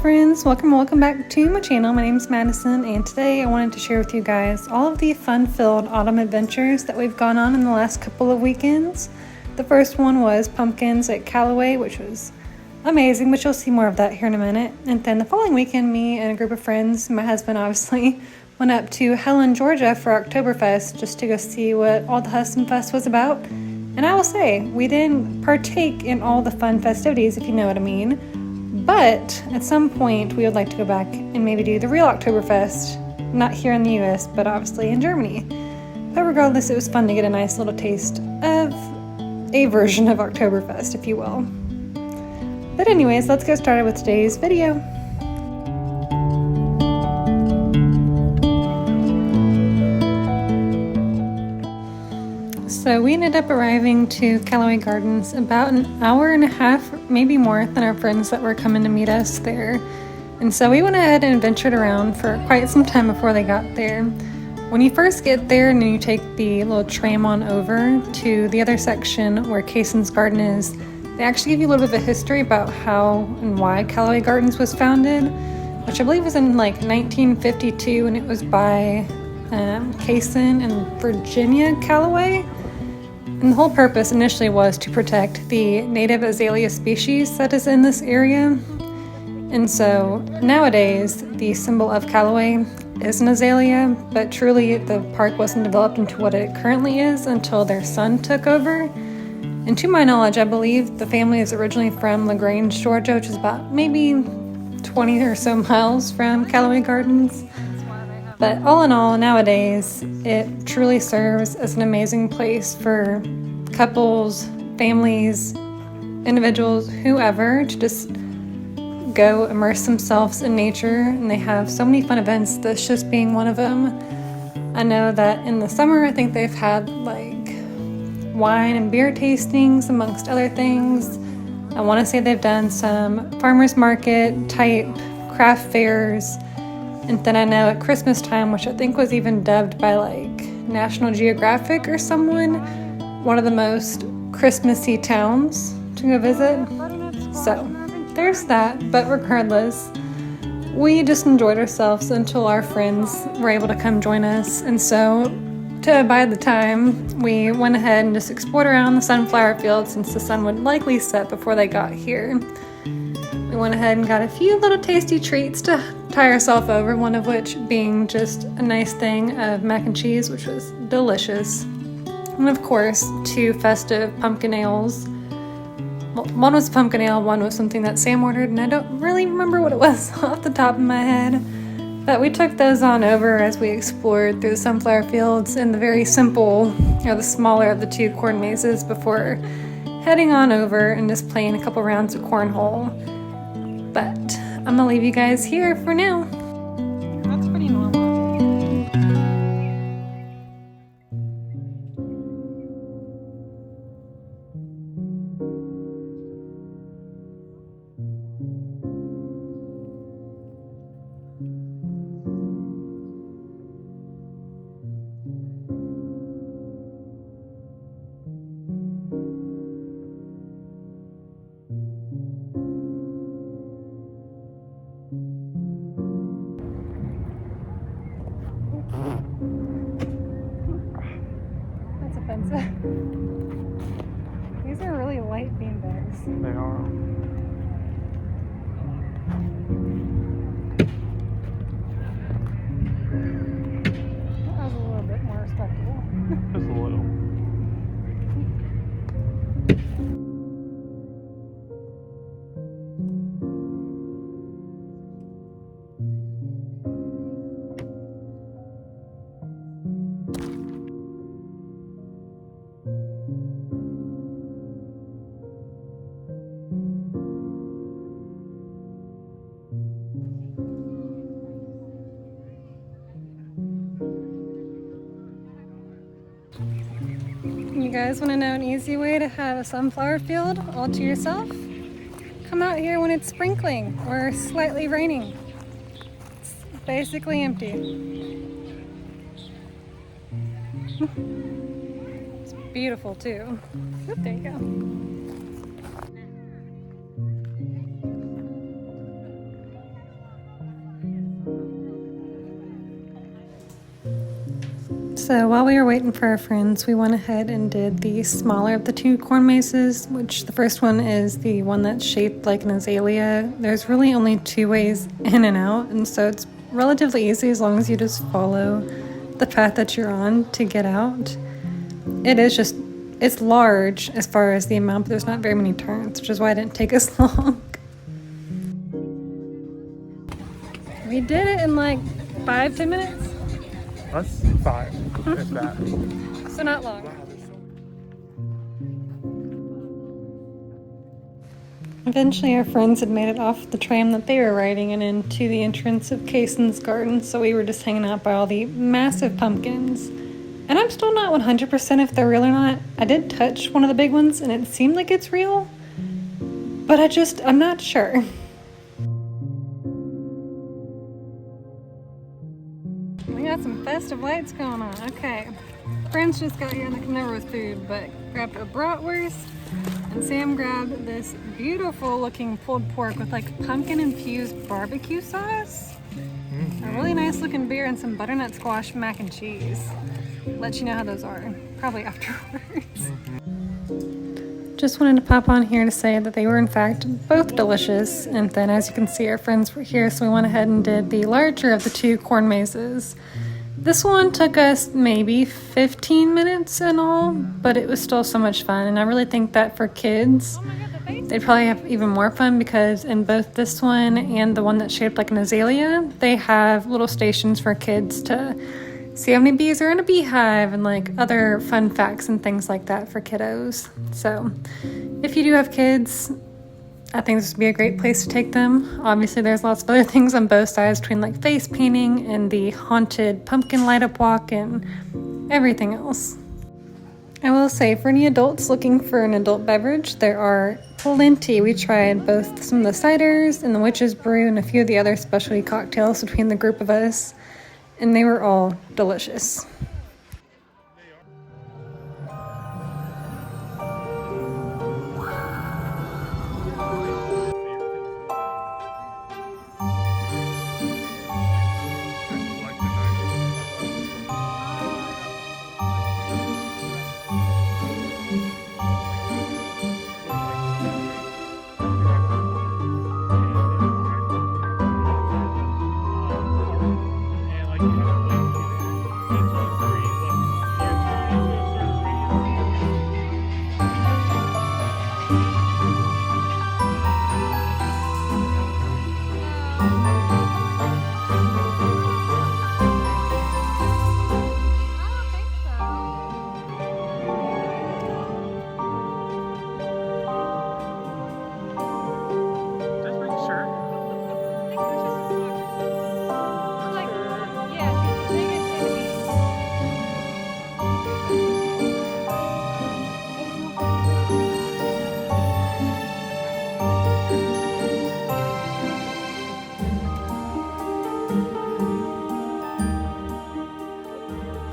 friends, welcome back to my channel. My name's Madison, and today I wanted to share with you guys all of the fun-filled autumn adventures that we've gone on in the last couple of weekends. The first one was pumpkins at Callaway, which was amazing, but you'll see more of that here in a minute. And then the following weekend, me and a group of friends, my husband obviously, went up to Helen, Georgia for Oktoberfest just to go see what all the Wholesome Fest was about. And I will say, we didn't partake in all the fun festivities, if you know what I mean. But at some point, we would like to go back and maybe do the real Oktoberfest, not here in the US, but obviously in Germany. But regardless, it was fun to get a nice little taste of a version of Oktoberfest, if you will. But anyways, let's get started with today's video. So we ended up arriving to Callaway Gardens about an hour and a half, maybe more, than our friends that were coming to meet us there. And so we went ahead and ventured around for quite some time before they got there. When you first get there and you take the little tram on over to the other section where Cason's Garden is, they actually give you a little bit of a history about how and why Callaway Gardens was founded, which I believe was in like 1952, and it was by Cason and Virginia Callaway. And the whole purpose initially was to protect the native azalea species that is in this area. And so nowadays, the symbol of Callaway is an azalea, but truly the park wasn't developed into what it currently is until their son took over. And to my knowledge, I believe the family is originally from LaGrange, Georgia, which is about maybe 20 or so miles from Callaway Gardens. But all in all, nowadays, it truly serves as an amazing place for couples, families, individuals, whoever, to just go immerse themselves in nature. And they have so many fun events, this just being one of them. I know that in the summer, I think they've had like wine and beer tastings, amongst other things. I want to say they've done some farmers market type craft fairs. And then I know at Christmas time, which I think was even dubbed by like National Geographic or someone, one of the most Christmassy towns to go visit. So there's that. But regardless, we just enjoyed ourselves until our friends were able to come join us. And so to bide the time, we went ahead and just explored around the sunflower field since the sun would likely set before they got here. We went ahead and got a few little tasty treats to tie ourselves over, one of which being just a nice thing of mac and cheese, which was delicious. And of course, 2 festive pumpkin ales. Well, one was pumpkin ale, one was something that Sam ordered, and I don't really remember what it was off the top of my head. But we took those on over as we explored through the sunflower fields in the very simple, or the smaller of the 2 corn mazes before heading on over and just playing a couple rounds of cornhole. But I'm gonna leave you guys here for now. That's pretty normal. That's offensive. These are really light beanbags. They are. That was a little bit more respectable. Just a little. You guys want to know an easy way to have a sunflower field all to yourself? Come out here when it's sprinkling or slightly raining. It's basically empty. It's beautiful too. Oop, there you go. So while we were waiting for our friends, we went ahead and did the smaller of the two corn mazes, which the first one is the one that's shaped like an azalea. There's really only two ways in and out, and so it's relatively easy as long as you just follow the path that you're on to get out. It's large as far as the amount, but there's not very many turns, which is why it didn't take us long. We did it in like 5-10 minutes. Us? 5. If that. So not long. Eventually our friends had made it off the tram that they were riding and into the entrance of Kaysen's garden, so we were just hanging out by all the massive pumpkins. And I'm still not 100% if they're real or not. I did touch one of the big ones and it seemed like it's real, but I'm not sure. We got some festive lights going on. Okay. Friends just got here and they come over with food, but grabbed a bratwurst, and Sam grabbed this beautiful looking pulled pork with like pumpkin infused barbecue sauce, a really nice looking beer, and some butternut squash mac and cheese. Let you know how those are, probably afterwards. Just wanted to pop on here to say that they were in fact both delicious, and then as you can see our friends were here, so we went ahead and did the larger of the two corn mazes. This one took us maybe 15 minutes in all, but it was still so much fun, and I really think that for kids they'd probably have even more fun, because in both this one and the one that's shaped like an azalea, they have little stations for kids to see how many bees are in a beehive and like other fun facts and things like that for kiddos. So if you do have kids, I think this would be a great place to take them. Obviously there's lots of other things on both sides between like face painting and the haunted pumpkin light up walk and everything else. I will say, for any adults looking for an adult beverage, there are plenty. We tried both some of the ciders and the witch's brew and a few of the other specialty cocktails between the group of us, and they were all delicious.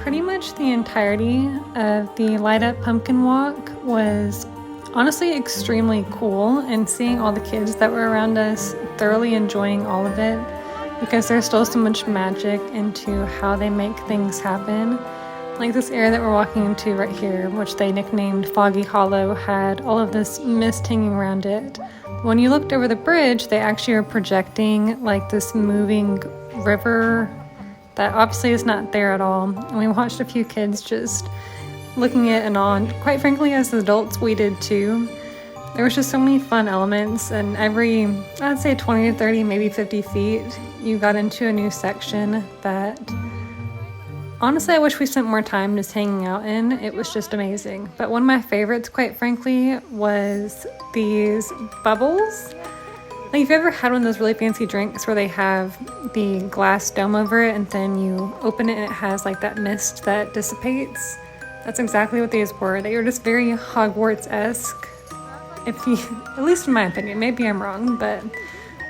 Pretty much the entirety of the light up pumpkin walk was honestly extremely cool, and seeing all the kids that were around us thoroughly enjoying all of it, because there's still so much magic into how they make things happen. Like this area that we're walking into right here, which they nicknamed Foggy Hollow, had all of this mist hanging around it. When you looked over the bridge, they actually were projecting like this moving river that obviously is not there at all. And we watched a few kids just looking at it in awe, and quite frankly, as adults, we did too. There was just so many fun elements, and every, I'd say 20 to 30, maybe 50 feet, you got into a new section that honestly I wish we spent more time just hanging out in. It was just amazing. But one of my favorites, quite frankly, was these bubbles. Like, if you ever had one of those really fancy drinks where they have the glass dome over it and then you open it and it has like that mist that dissipates, that's exactly what these were. They were just very Hogwarts-esque, at least in my opinion. Maybe I'm wrong, but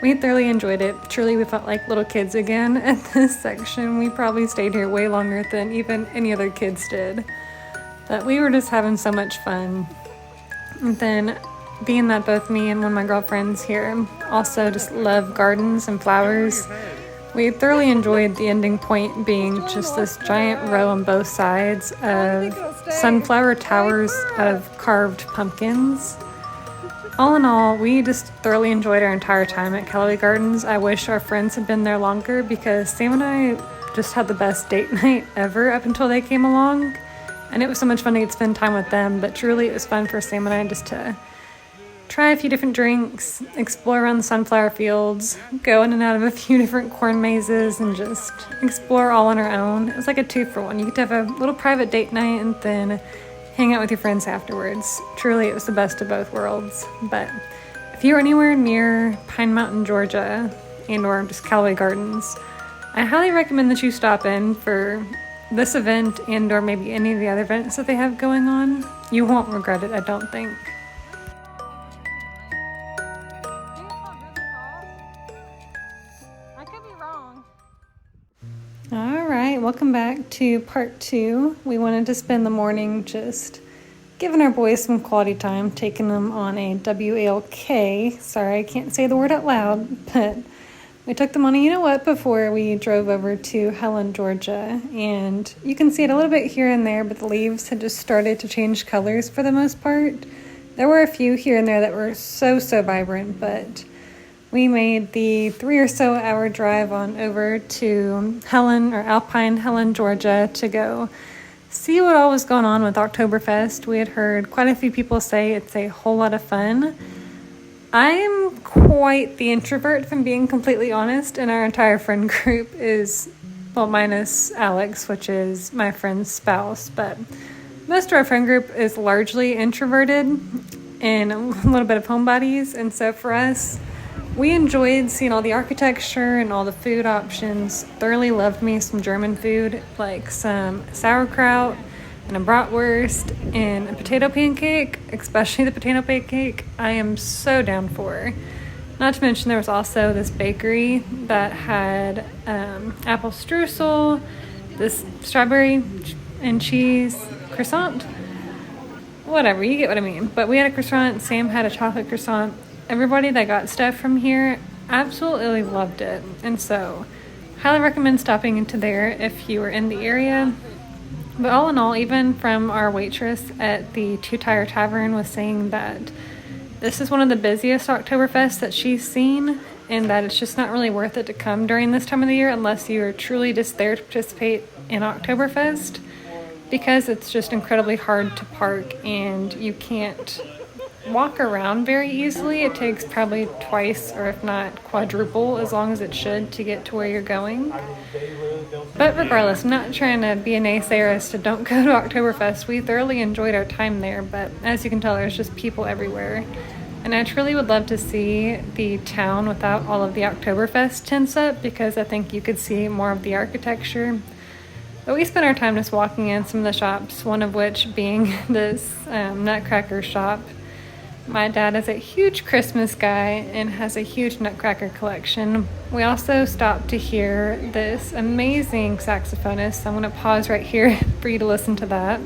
we thoroughly enjoyed it. Truly, we felt like little kids again at this section. We probably stayed here way longer than even any other kids did. But we were just having so much fun. And then, being that both me and one of my girlfriends here also just love gardens and flowers, We thoroughly enjoyed the ending point being just this giant row on both sides of sunflower towers of carved pumpkins. All in all, we just thoroughly enjoyed our entire time at Callaway Gardens. I wish our friends had been there longer because Sam and I just had the best date night ever up until they came along. And it was so much fun to get to spend time with them, but truly it was fun for Sam and I just to try a few different drinks, explore around the sunflower fields, go in and out of a few different corn mazes, and just explore all on our own. It was like a 2-for-1. You get to have a little private date night and then hang out with your friends afterwards. Truly, it was the best of both worlds. But if you're anywhere near Pine Mountain, Georgia, and or just Callaway Gardens, I highly recommend that you stop in for this event and or maybe any of the other events that they have going on. You won't regret it, I don't think. Alright, welcome back to part 2. We wanted to spend the morning just giving our boys some quality time, taking them on a WALK. Sorry, I can't say the word out loud, but we took them on a you-know-what before we drove over to Helen, Georgia. And you can see it a little bit here and there, but the leaves had just started to change colors for the most part. There were a few here and there that were so vibrant, but we made the 3 or so hour drive on over to Helen, or Alpine Helen, Georgia, to go see what all was going on with Oktoberfest. We had heard quite a few people say it's a whole lot of fun. I am quite the introvert, if I'm being completely honest, and our entire friend group is, well, minus Alex, which is my friend's spouse, but most of our friend group is largely introverted and a little bit of homebodies, and so for us, we enjoyed seeing all the architecture and all the food options. Thoroughly loved me some German food, like some sauerkraut and a bratwurst and a potato pancake, especially the potato pancake. I am so down for. Not to mention there was also this bakery that had apple streusel, this strawberry and cheese croissant. Whatever, you get what I mean. But we had a croissant, Sam had a chocolate croissant. Everybody that got stuff from here absolutely loved it. And so, highly recommend stopping into there if you are in the area. But all in all, even from our waitress at the Two Tire Tavern was saying that this is one of the busiest Oktoberfests that she's seen, and that it's just not really worth it to come during this time of the year unless you're truly just there to participate in Oktoberfest, because it's just incredibly hard to park and you can't walk around very easily. It takes probably twice or if not quadruple as long as it should to get to where you're going. But regardless, I'm not trying to be a naysayer as to don't go to Oktoberfest. We thoroughly enjoyed our time there, but as you can tell, there's just people everywhere. And I truly would love to see the town without all of the Oktoberfest tents up, because I think you could see more of the architecture. But we spent our time just walking in some of the shops, one of which being this nutcracker shop. My dad is a huge Christmas guy and has a huge nutcracker collection. We also stopped to hear this amazing saxophonist. I'm going to pause right here for you to listen to that.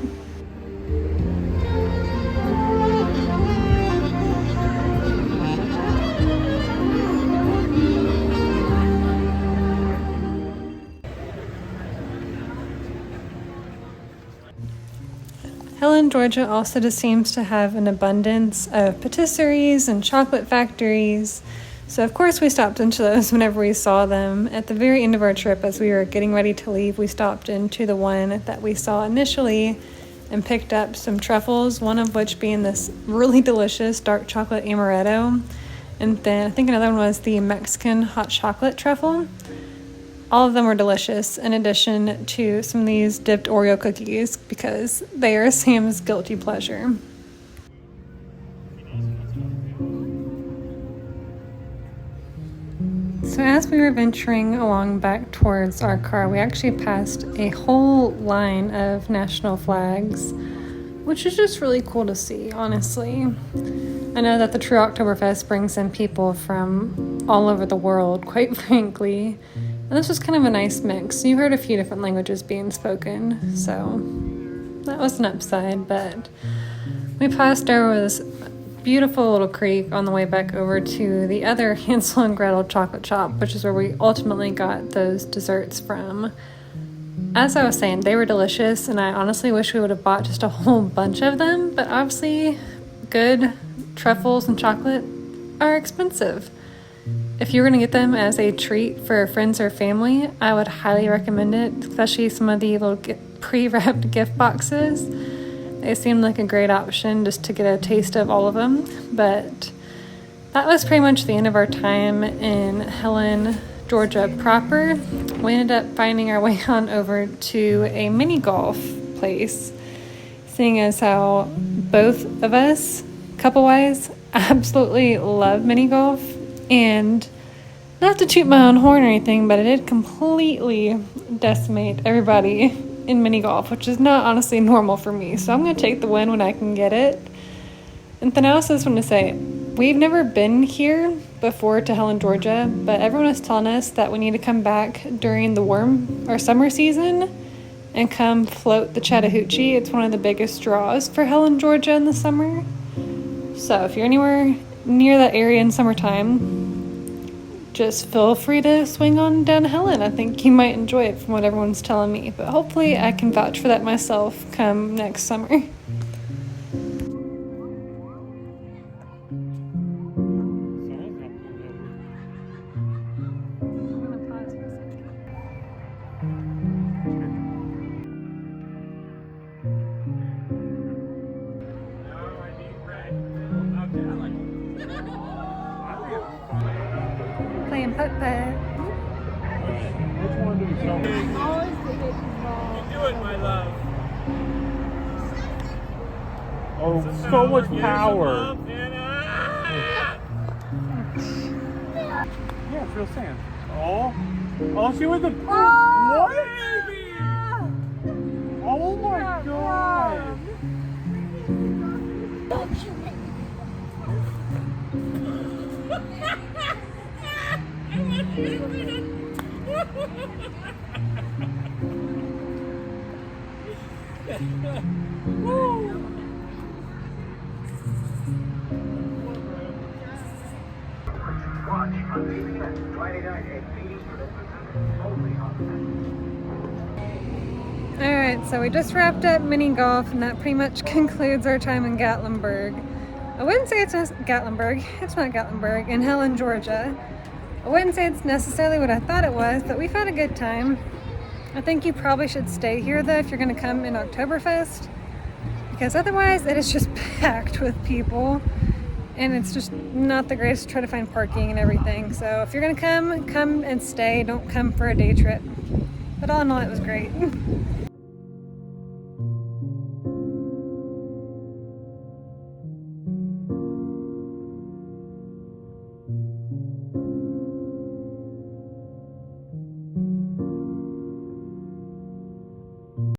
Helen, Georgia also just seems to have an abundance of patisseries and chocolate factories. So of course we stopped into those whenever we saw them. At the very end of our trip, as we were getting ready to leave, we stopped into the one that we saw initially and picked up some truffles, one of which being this really delicious dark chocolate amaretto. And then I think another one was the Mexican hot chocolate truffle. All of them were delicious, in addition to some of these dipped Oreo cookies, because they are Sam's guilty pleasure. So as we were venturing along back towards our car, we actually passed a whole line of national flags, which is just really cool to see, honestly. I know that the True Oktoberfest brings in people from all over the world, quite frankly. And this was kind of a nice mix. You heard a few different languages being spoken, so that was an upside. But we passed, there was beautiful little creek on the way back over to the other Hansel and Gretel chocolate shop, which is where we ultimately got those desserts from. As I was saying, they were delicious, and I honestly wish we would have bought just a whole bunch of them, but obviously good truffles and chocolate are expensive. If you were going to get them as a treat for friends or family, I would highly recommend it, especially some of the little pre-wrapped gift boxes. They seemed like a great option just to get a taste of all of them. But that was pretty much the end of our time in Helen, Georgia proper. We ended up finding our way on over to a mini golf place, seeing as how both of us, couple-wise, absolutely love mini golf. And not to toot my own horn or anything, but it did completely decimate everybody in mini golf, which is not honestly normal for me. So I'm going to take the win when I can get it. And then I also just want to say, we've never been here before to Helen, Georgia, but everyone is telling us that we need to come back during the warm or summer season and come float the Chattahoochee. It's one of the biggest draws for Helen, Georgia in the summer. So if you're anywhere near that area in summertime, just feel free to swing on down to Helen. I think you might enjoy it from what everyone's telling me, but hopefully I can vouch for that myself come next summer. Playing putt-putt. Which one do we show me? Do it, my love. Oh, so much power. Yeah, it's real sand. Oh, she was a what? Oh my god. Alright, so we just wrapped up mini golf, and that pretty much concludes our time in Gatlinburg. I wouldn't say it's Gatlinburg. It's not Gatlinburg. In Helen, Georgia. I wouldn't say it's necessarily what I thought it was, but we've had a good time. I think you probably should stay here, though, if you're going to come in Oktoberfest, because otherwise it is just packed with people, and it's just not the greatest to try to find parking and everything. So if you're going to come and stay. Don't come for a day trip. But all in all, it was great.